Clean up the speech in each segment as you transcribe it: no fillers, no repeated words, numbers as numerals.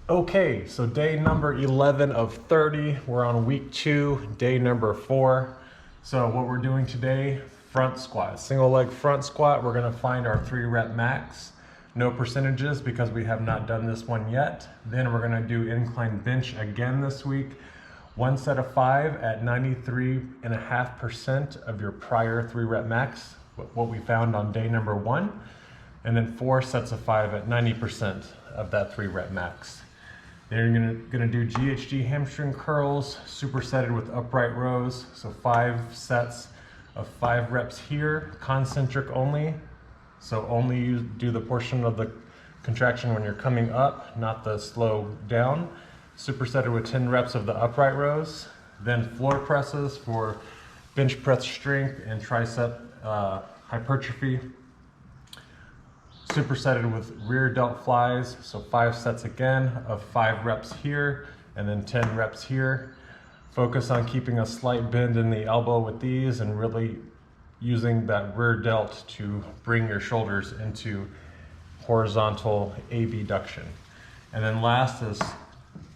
Okay, so day number 11 of 30. We're on week 2, day number 4. So what we're doing today, front squat, single leg front squat. We're gonna find our 3 rep max. No percentages because we have not done this one yet. Then we're gonna do incline bench again this week. 1 set of 5 at 93.5% of your prior 3 rep max, what we found on day number 1. And then 4 sets of 5 at 90% of that 3 rep max. Then you're gonna do GHD Hamstring Curls, supersetted with upright rows. So 5 sets of 5 reps here, concentric only. So only you do the portion of the contraction when you're coming up, not the slow down. Supersetted with 10 reps of the upright rows. Then floor presses for bench press strength and tricep hypertrophy. Supersetted with rear delt flies, so 5 sets again of 5 reps here and then 10 reps here. Focus on keeping a slight bend in the elbow with these and really using that rear delt to bring your shoulders into horizontal abduction. And then last is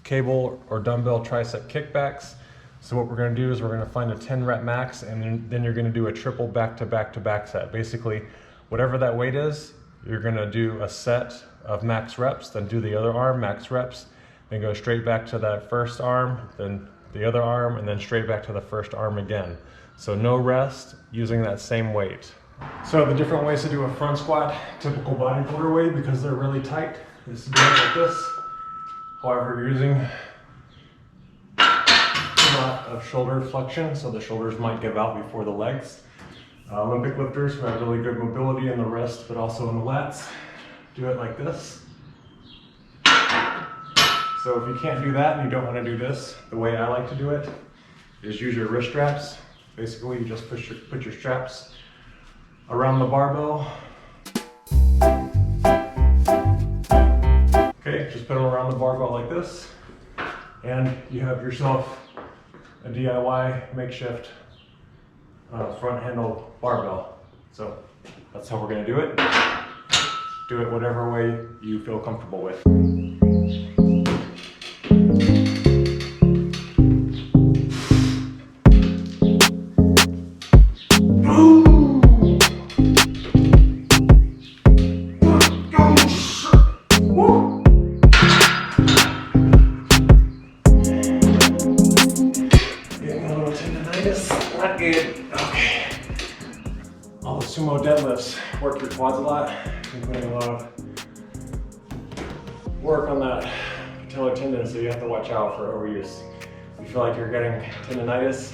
cable or dumbbell tricep kickbacks. So what we're gonna do is we're gonna find a 10 rep max and then you're gonna do a triple back to back to back set. Basically, whatever that weight is, you're gonna do a set of max reps, then do the other arm, max reps, then go straight back to that first arm, then the other arm, and then straight back to the first arm again. So no rest, using that same weight. So the different ways to do a front squat, typical bodybuilder way, because they're really tight, is to do it like this. However, you're using a lot of shoulder flexion, so the shoulders might give out before the legs. Olympic lifters who have really good mobility in the wrist, but also in the lats, do it like this. So if you can't do that and you don't want to do this, the way I like to do it is use your wrist straps. Basically, you just put your straps around the barbell. Okay, just put them around the barbell like this, and you have yourself a DIY makeshift front handle barbell. So that's how we're gonna do it. Do it whatever way you feel comfortable with. Getting a little tendonitis, not good. Okay. All the sumo deadlifts work your quads a lot. You're putting a lot of work on that patellar tendon, so you have to watch out for overuse. If you feel like you're getting tendonitis,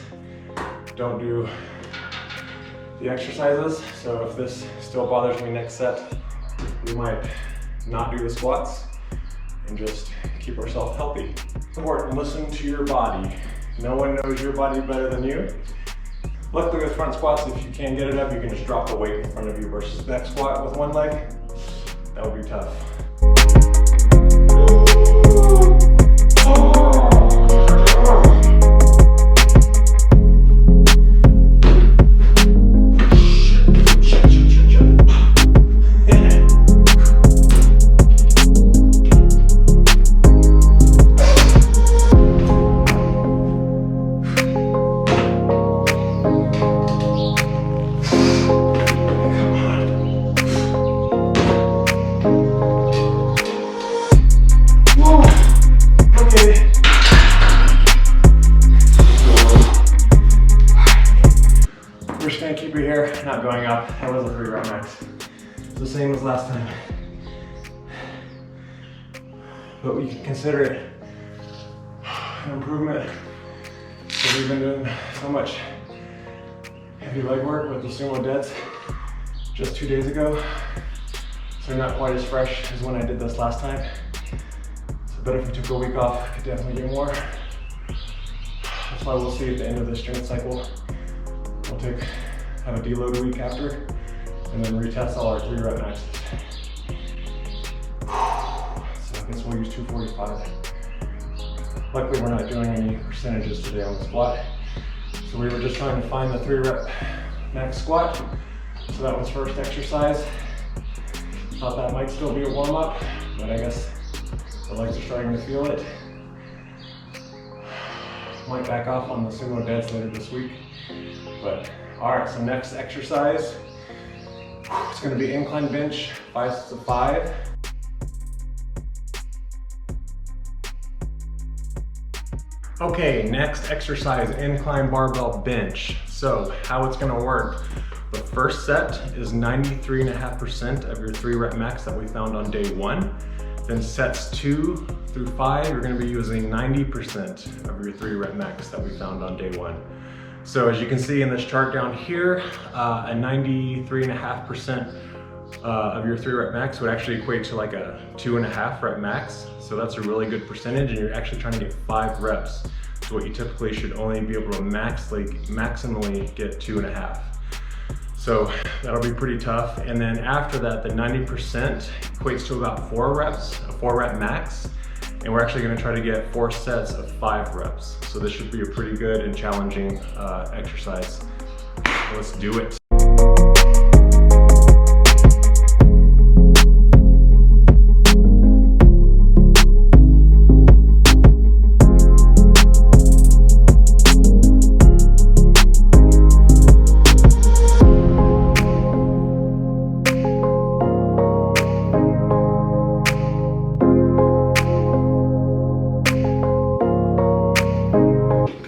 don't do the exercises. So if this still bothers me next set, we might not do the squats and just keep ourselves healthy. Important, listen to your body. No one knows your body better than you. Luckily with front squats, if you can't get it up, you can just drop the weight in front of you versus back squat with one leg. That would be tough. We're just gonna keep it here, not going up. That was a 3 rep max. It's the same as last time. But we can consider it an improvement. So we've been doing so much heavy leg work with the sumo deads just 2 days ago. So they're not quite as fresh as when I did this last time. So but if we took a week off, I could definitely do more. That's why we'll see at the end of the strength cycle. We'll have a deload a week after, and then retest all our 3 rep maxes. So I guess we'll use 245. Luckily we're not doing any percentages today on the squat. So we were just trying to find the 3 rep max squat. So that was first exercise. Thought that might still be a warm up, but I guess The legs are starting to feel it. Might back off on the sumo deads later this week. But all right, so next exercise, it's gonna be incline bench, 5 sets of 5. Okay, next exercise, incline barbell bench. So how it's gonna work. The first set is 93.5% of your 3 rep max that we found on day 1. Then sets 2 through 5, you're gonna be using 90% of your 3 rep max that we found on day 1. So as you can see in this chart down here, a 93.5% of your 3 rep max would actually equate to like a 2.5 rep max. So that's a really good percentage, and you're actually trying to get 5 reps. So what you typically should only be able to maximally get 2.5. So that'll be pretty tough. And then after that, the 90% equates to about 4 reps, a 4 rep max. And we're actually gonna try to get 4 sets of 5 reps. So this should be a pretty good and challenging exercise. Let's do it.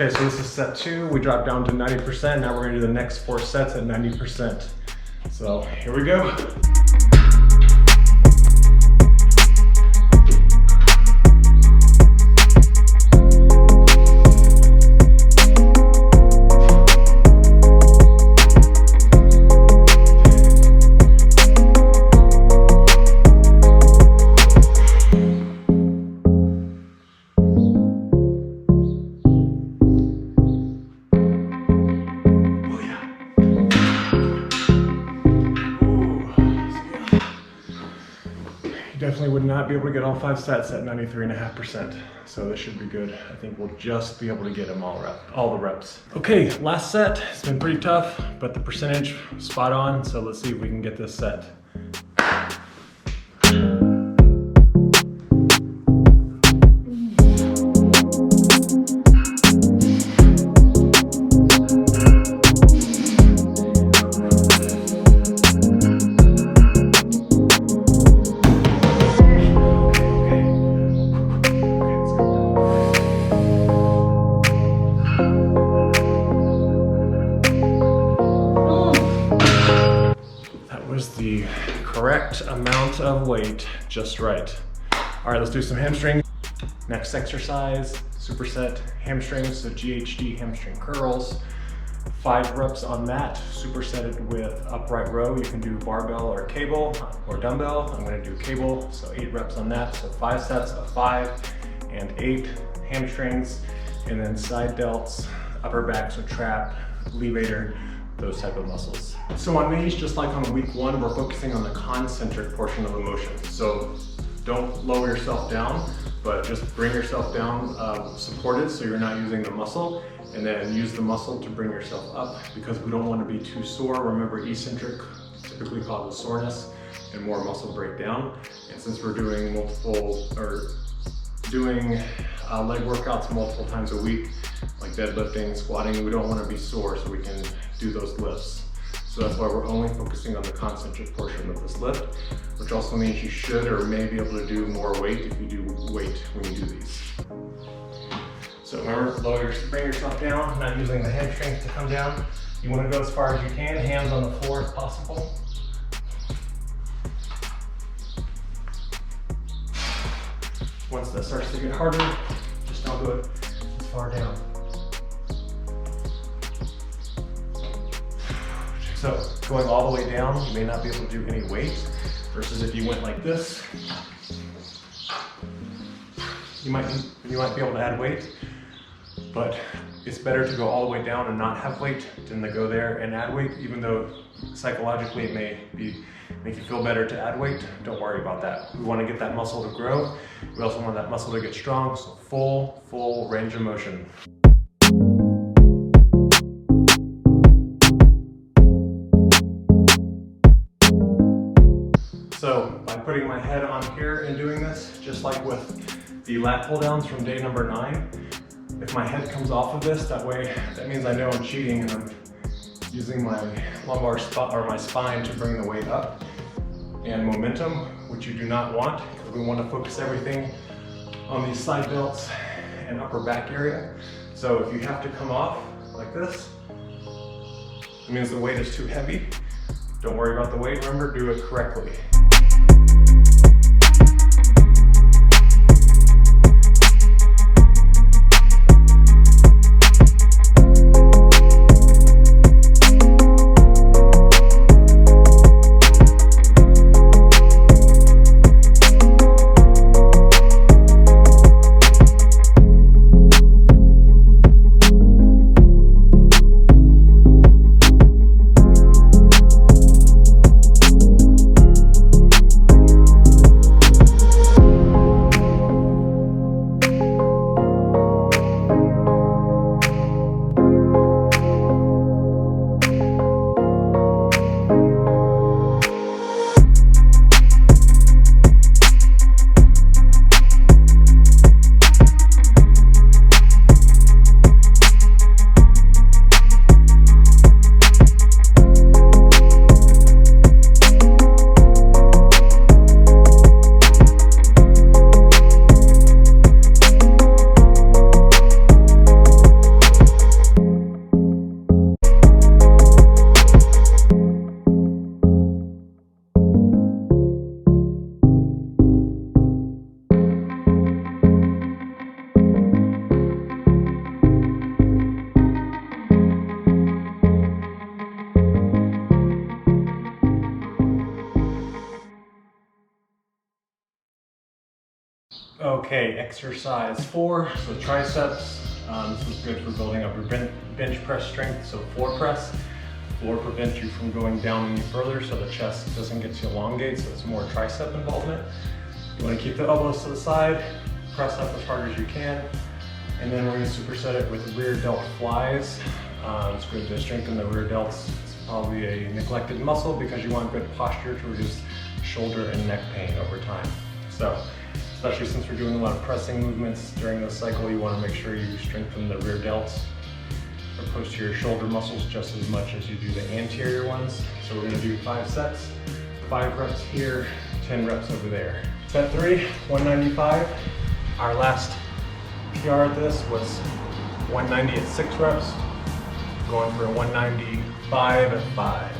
Okay, so this is set 2. We dropped down to 90%. Now we're gonna do the next 4 sets at 90%. So here we go. Definitely would not be able to get all 5 sets at 93.5%. So this should be good. I think we'll just be able to get them all the reps. Okay, last set. It's been pretty tough, but the percentage spot on. So let's see if we can get this set. The correct amount of weight, just right. All right, let's do some hamstring. Next exercise, superset hamstrings, so GHD Hamstring Curls. 5 reps on that, supersetted with upright row. You can do barbell or cable or dumbbell. I'm gonna do cable, so 8 reps on that. So 5 sets of 5 and 8 hamstrings, and then side delts, upper back, so trap, levator, those type of muscles. So on these, just like on week 1, we're focusing on the concentric portion of the motion. So don't lower yourself down, but just bring yourself down supported so you're not using the muscle, and then use the muscle to bring yourself up because we don't want to be too sore. Remember, eccentric typically causes soreness and more muscle breakdown. And since we're doing leg workouts multiple times a week, like deadlifting, squatting, we don't want to be sore so we can do those lifts. So that's why we're only focusing on the concentric portion of this lift, which also means you should or may be able to do more weight if you do weight when you do these. So remember, bring yourself down, not using the hamstrings to come down. You want to go as far as you can, hands on the floor if possible. Once that starts to get harder, just don't do it as far down. So going all the way down, you may not be able to do any weight, versus if you went like this, you might be able to add weight, but it's better to go all the way down and not have weight than to go there and add weight, even though psychologically it may make you feel better to add weight. Don't worry about that. We want to get that muscle to grow. We also want that muscle to get strong, so full range of motion. So by putting my head onto want here in doing this, just like with the lat pull downs from day number 9, if my head comes off of this, that means I know I'm cheating and I'm using my lumbar or my spine to bring the weight up. And momentum, which you do not want, because we want to focus everything on these side delts and upper back area. So if you have to come off like this, it means the weight is too heavy. Don't worry about the weight, remember, do it correctly. Okay, exercise 4, so triceps. This is good for building up your bench press strength, so floor press. Floor prevents you from going down any further, so the chest doesn't get to elongate, so it's more tricep involvement. You want to keep the elbows to the side, press up as hard as you can, and then we're going to superset it with rear delt flies. It's good to strengthen the rear delts. It's probably a neglected muscle because you want good posture to reduce shoulder and neck pain over time. So, especially since we're doing a lot of pressing movements during this cycle, you want to make sure you strengthen the rear delts or posterior shoulder muscles just as much as you do the anterior ones. So we're going to do 5 sets, 5 reps here, 10 reps over there. Set 3, 195. Our last PR at this was 190 at 6 reps, going for a 195 at 5.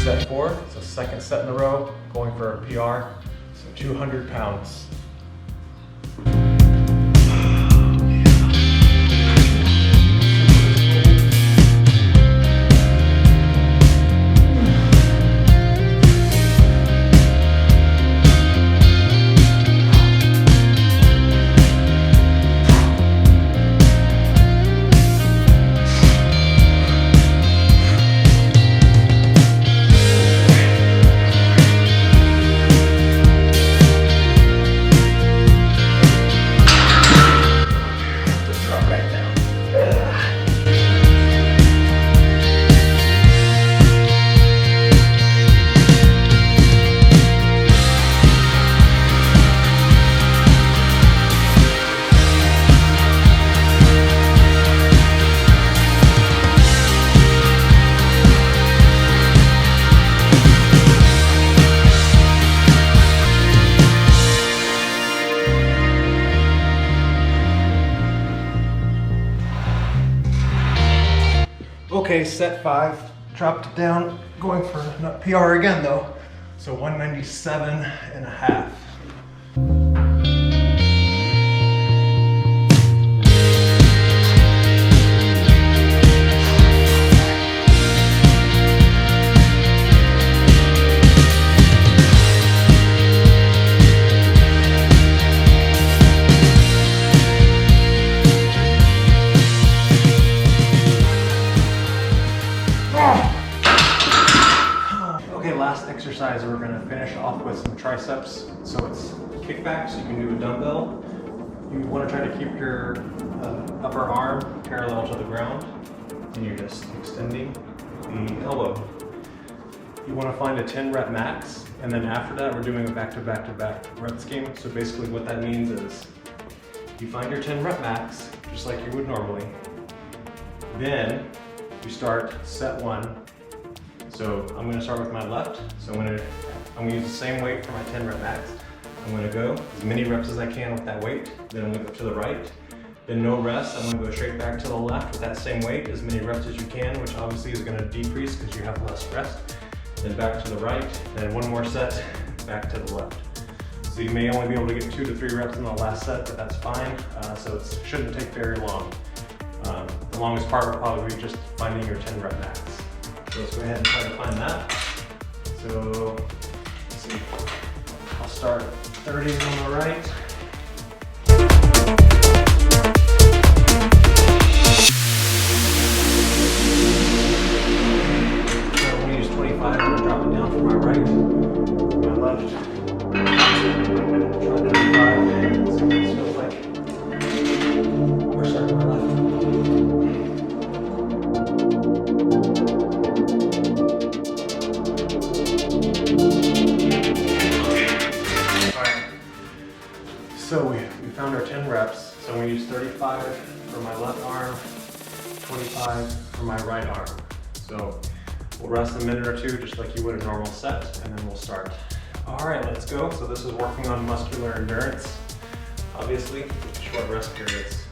Set 4, it's the second set in a row, going for a PR, so 200 pounds. Okay, set 5, dropped it down, going for not PR again though, so 197.5. exercise, we're going to finish off with some triceps. So it's kickbacks. You can do a dumbbell. You want to try to keep your upper arm parallel to the ground, and you're just extending the elbow. You want to find a 10 rep max, and then after that we're doing a back-to-back-to-back rep scheme. So basically what that means is you find your 10 rep max, just like you would normally. Then you start set one. So I'm going to start with my left. So I'm going to use the same weight for my 10 rep max. I'm going to go as many reps as I can with that weight. Then I'm going to go to the right. Then no rest. I'm going to go straight back to the left with that same weight, as many reps as you can, which obviously is going to decrease because you have less rest. Then back to the right. Then one more set, back to the left. So you may only be able to get 2 to 3 reps in the last set, but that's fine. So it shouldn't take very long. The longest part will probably be just finding your 10 rep max. So let's go ahead and try to find that. So let's see. I'll start 30 on the right. So I'm going to use 25. I'm going to drop it down for my right, my left. Try 25. See what this feels like. Or start my left. So we found our 10 reps. So we use 35 for my left arm, 25 for my right arm. So we'll rest a minute or two, just like you would a normal set, and then we'll start. All right, let's go. So this is working on muscular endurance, obviously, with short rest periods.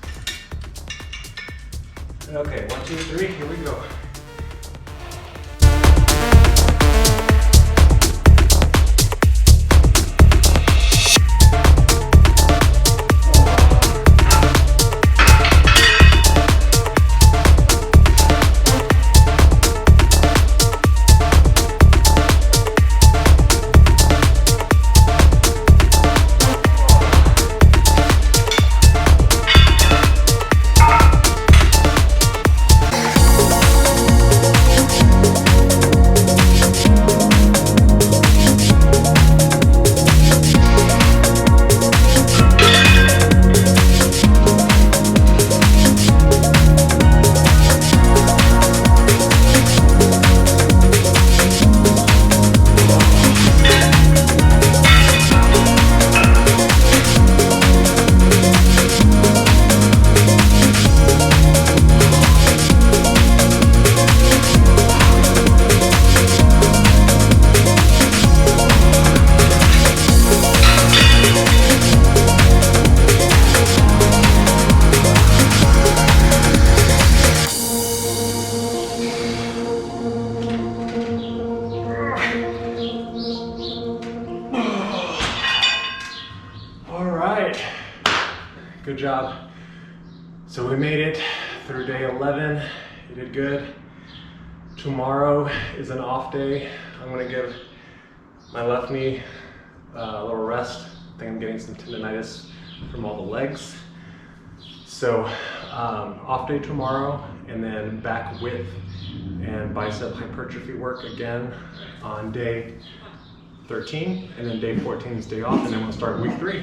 Okay, 1, 2, 3, here we go. Good job. So we made it through day 11. You did good. Tomorrow is an off day. I'm gonna give my left knee a little rest. I think I'm getting some tendonitis from all the legs. So off day tomorrow, and then back width and bicep hypertrophy work again on day 13, and then day 14 is day off, and then we'll start week 3.